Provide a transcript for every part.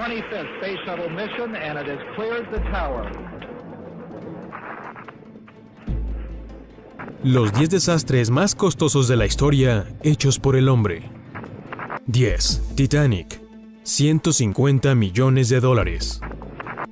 25th Space Shuttle mission, and it has cleared the tower. Los 10 desastres más costosos de la historia hechos por el hombre. 10. Titanic. 150 millones de dólares.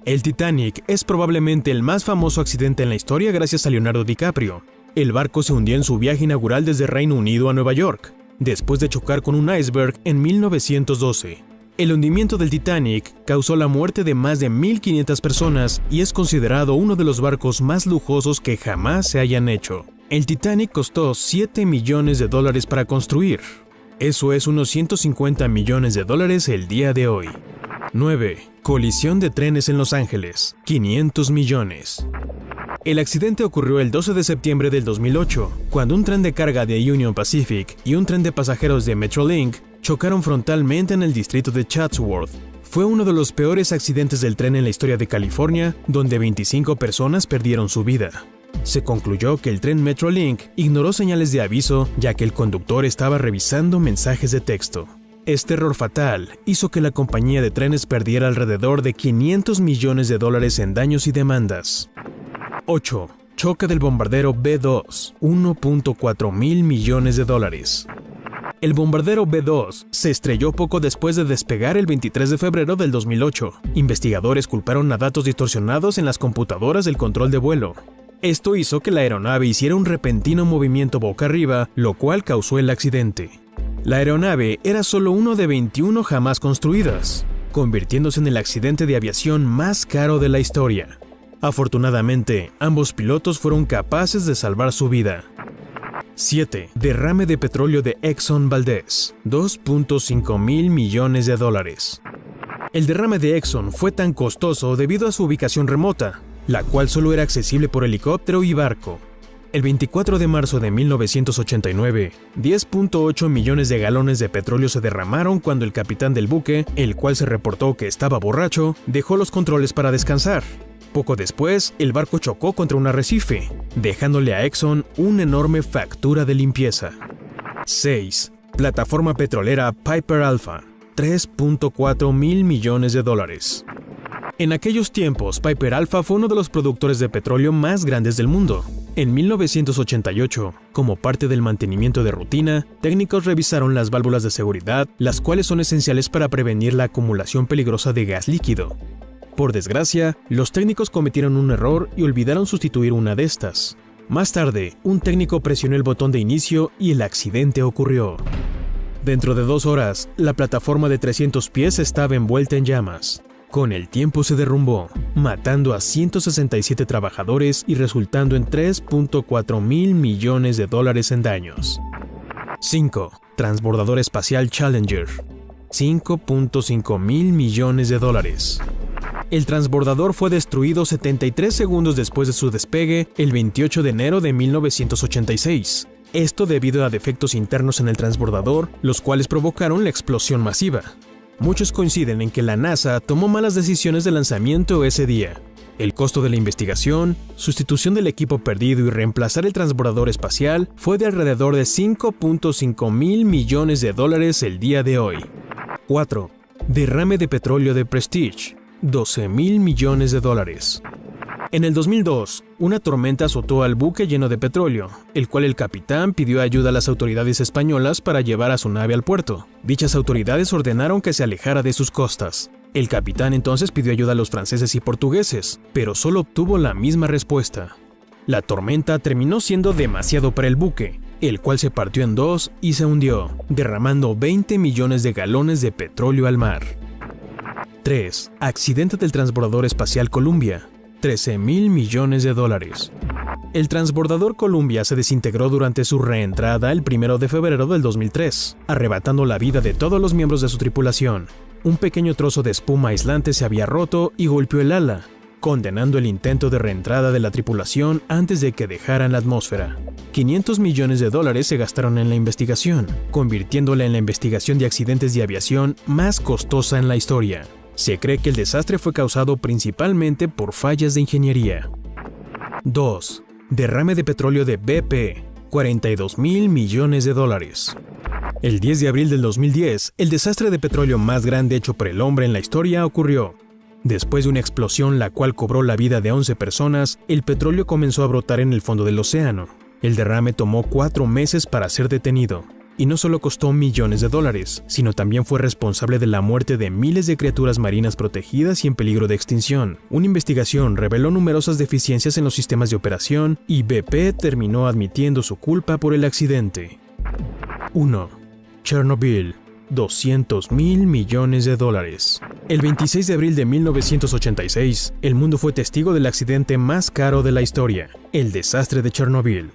El Titanic es probablemente el más famoso accidente en la historia gracias a Leonardo DiCaprio. El barco se hundió en su viaje inaugural desde Reino Unido a Nueva York, después de chocar con un iceberg en 1912. El hundimiento del Titanic causó la muerte de más de 1.500 personas y es considerado uno de los barcos más lujosos que jamás se hayan hecho. El Titanic costó 7 millones de dólares para construir. Eso es unos 150 millones de dólares el día de hoy. 9. Colisión de trenes en Los Ángeles. 500 millones. El accidente ocurrió el 12 de septiembre del 2008, cuando un tren de carga de Union Pacific y un tren de pasajeros de Metrolink chocaron frontalmente en el distrito de Chatsworth. Fue uno de los peores accidentes del tren en la historia de California, donde 25 personas perdieron su vida. Se concluyó que el tren Metrolink ignoró señales de aviso, ya que el conductor estaba revisando mensajes de texto. Este error fatal hizo que la compañía de trenes perdiera alrededor de 500 millones de dólares en daños y demandas. 8. Choque del bombardero B-2, 1.4 mil millones de dólares. El bombardero B-2 se estrelló poco después de despegar el 23 de febrero del 2008. Investigadores culparon a datos distorsionados en las computadoras del control de vuelo. Esto hizo que la aeronave hiciera un repentino movimiento boca arriba, lo cual causó el accidente. La aeronave era solo uno de 21 jamás construidas, convirtiéndose en el accidente de aviación más caro de la historia. Afortunadamente, ambos pilotos fueron capaces de salvar su vida. 7. Derrame de petróleo de Exxon Valdez, 2.5 mil millones de dólares. El derrame de Exxon fue tan costoso debido a su ubicación remota, la cual solo era accesible por helicóptero y barco. El 24 de marzo de 1989, 10.8 millones de galones de petróleo se derramaron cuando el capitán del buque, el cual se reportó que estaba borracho, dejó los controles para descansar. Poco después, el barco chocó contra un arrecife, dejándole a Exxon una enorme factura de limpieza. 6. Plataforma petrolera Piper Alpha, 3.4 mil millones de dólares. En aquellos tiempos, Piper Alpha fue uno de los productores de petróleo más grandes del mundo. En 1988, como parte del mantenimiento de rutina, técnicos revisaron las válvulas de seguridad, las cuales son esenciales para prevenir la acumulación peligrosa de gas líquido. Por desgracia, los técnicos cometieron un error y olvidaron sustituir una de estas. Más tarde, un técnico presionó el botón de inicio y el accidente ocurrió. Dentro de 2 horas, la plataforma de 300 pies estaba envuelta en llamas. Con el tiempo se derrumbó, matando a 167 trabajadores y resultando en 3.4 mil millones de dólares en daños. 5. Transbordador espacial Challenger, 5.5 mil millones de dólares. El transbordador fue destruido 73 segundos después de su despegue el 28 de enero de 1986. Esto debido a defectos internos en el transbordador, los cuales provocaron la explosión masiva. Muchos coinciden en que la NASA tomó malas decisiones de lanzamiento ese día. El costo de la investigación, sustitución del equipo perdido y reemplazar el transbordador espacial fue de alrededor de 5.5 mil millones de dólares el día de hoy. 4. Derrame de petróleo de Prestige, 12 mil millones de dólares. En el 2002, una tormenta azotó al buque lleno de petróleo, el cual el capitán pidió ayuda a las autoridades españolas para llevar a su nave al puerto. Dichas autoridades ordenaron que se alejara de sus costas. El capitán entonces pidió ayuda a los franceses y portugueses, pero solo obtuvo la misma respuesta. La tormenta terminó siendo demasiado para el buque, el cual se partió en 2 y se hundió, derramando 20 millones de galones de petróleo al mar. 3. Accidente del transbordador espacial Columbia, 13 mil millones de dólares. El transbordador Columbia se desintegró durante su reentrada el 1 de febrero del 2003, arrebatando la vida de todos los miembros de su tripulación. Un pequeño trozo de espuma aislante se había roto y golpeó el ala, condenando el intento de reentrada de la tripulación antes de que dejaran la atmósfera. 500 millones de dólares se gastaron en la investigación, convirtiéndola en la investigación de accidentes de aviación más costosa en la historia. Se cree que el desastre fue causado principalmente por fallas de ingeniería. 2. Derrame de petróleo de BP, 42 mil millones de dólares. El 10 de abril del 2010, el desastre de petróleo más grande hecho por el hombre en la historia ocurrió. Después de una explosión la cual cobró la vida de 11 personas, el petróleo comenzó a brotar en el fondo del océano. El derrame tomó 4 meses para ser detenido. Y no solo costó millones de dólares, sino también fue responsable de la muerte de miles de criaturas marinas protegidas y en peligro de extinción. Una investigación reveló numerosas deficiencias en los sistemas de operación y BP terminó admitiendo su culpa por el accidente. 1. Chernobyl. 200.000 millones de dólares. El 26 de abril de 1986, el mundo fue testigo del accidente más caro de la historia, el desastre de Chernobyl.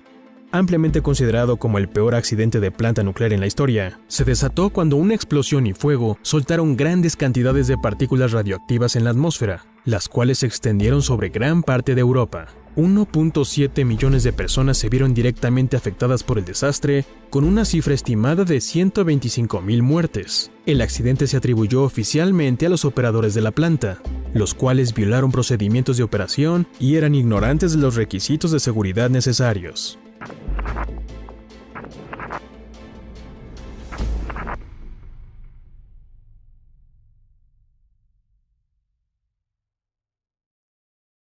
Ampliamente considerado como el peor accidente de planta nuclear en la historia, se desató cuando una explosión y fuego soltaron grandes cantidades de partículas radioactivas en la atmósfera, las cuales se extendieron sobre gran parte de Europa. 1.7 millones de personas se vieron directamente afectadas por el desastre, con una cifra estimada de 125.000 muertes. El accidente se atribuyó oficialmente a los operadores de la planta, los cuales violaron procedimientos de operación y eran ignorantes de los requisitos de seguridad necesarios.